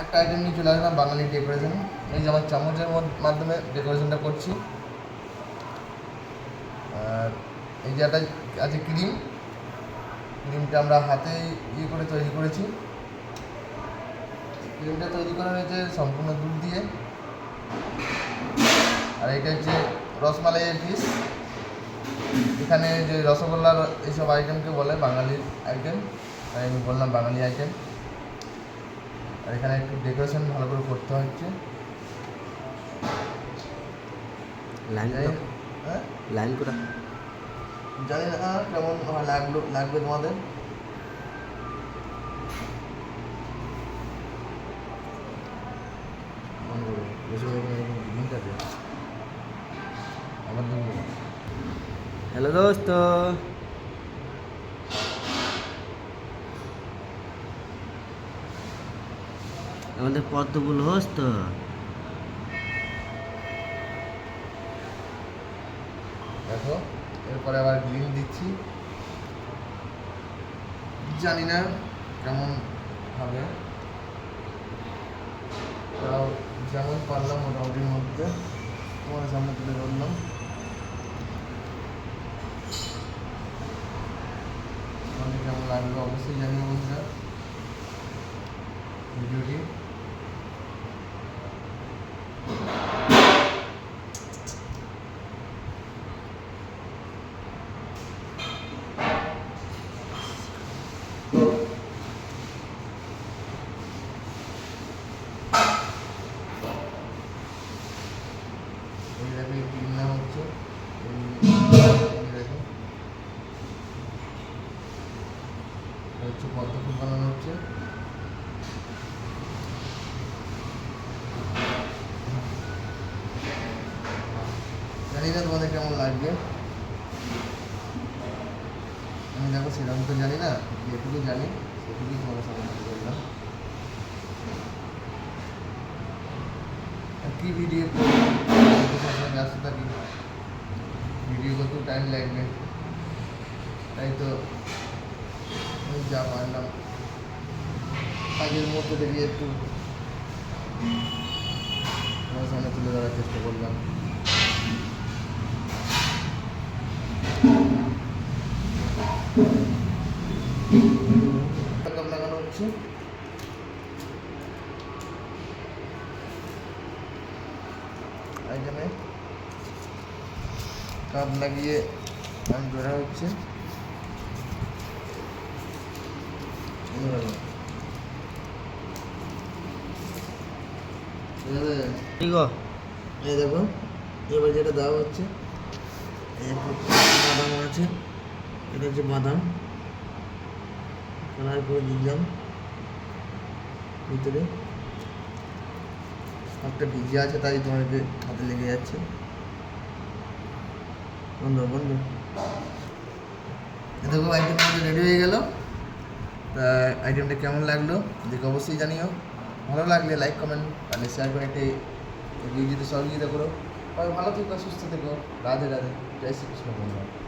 একটা আইটেম নিয়ে চলে আসলাম, বাঙালি ডেকোরেশন। এই যে আমার চামচের মাধ্যমে ডেকোরেশনটা করছি। আর এই যে একটা আছে ক্রিমটা আমরা হাতে করে তৈরি করেছি। ক্রিমটা তৈরি করা হয়েছে সম্পূর্ণ দুধ দিয়ে। আর এটা হচ্ছে রসমালাইয়ের পিস। এখানে যে রসগোল্লার এইসব আইটেমকে বলে বাঙালির আইটেম, তাই আমি বললাম বাঙালি আইটেম। আর এখানে একটু ডেকোরেশন ভালো করে করতে হচ্ছে। লাইন করা জানি না কেমন লাগবে তোমাদের। हेलो दोस्तों, আমাদের পদ্মফুল হোস্ট তো দেখো, এরপরে আবার গ্রিন দিচ্ছি। জানি না কেমন হবে, তাও যেমন পারলাম মোটামুটির মধ্যে তোমার সামনে তুলে ধরলাম। তোমাদের কেমন লাগলো অবশ্যই জানিও বন্ধুরা ভিডিওটি। হচ্ছে পদ্মফুল বানানো হচ্ছে। জানি না তোমাদের কেমন লাগবে, আমি দেখো সেরকম তো জানি না, যেটুকু জানি সেটুকুই তোমাদের সামনে বললাম। কি ভিডিও ব্যস্ত থাকি, ভিডিও করতেও টাইম লাগবে, তাই তো যা পারলাম কাজের মধ্যে থেকে একটু তোমার সামনে তুলে ধরার চেষ্টা করলাম। লাগানো হচ্ছে। আইটেমে কাপ লাগিয়ে পানি ধরা হচ্ছে। এই দেখো, এবার যেটা দেওয়া হচ্ছে বাদাম আছে, এটা হচ্ছে বাদাম কালার করে দিলাম ভিতরে। হাতটা ভিজে আছে তাই তোমাকে হাতে লেগে যাচ্ছে। বন্ধু দেখো আইটেমটা রেডি হয়ে গেল। তা আইটেমটা কেমন লাগলো দেখে অবশ্যই জানিও। ভালো লাগলে লাইক কমেন্ট আর শেয়ার করে একটি ভিডিওতে সহযোগিতা করো। ভালো থেকো, সুস্থ থেকো। রাধে রাধে, জয় শ্রীকৃষ্ণ বন্ধুরা।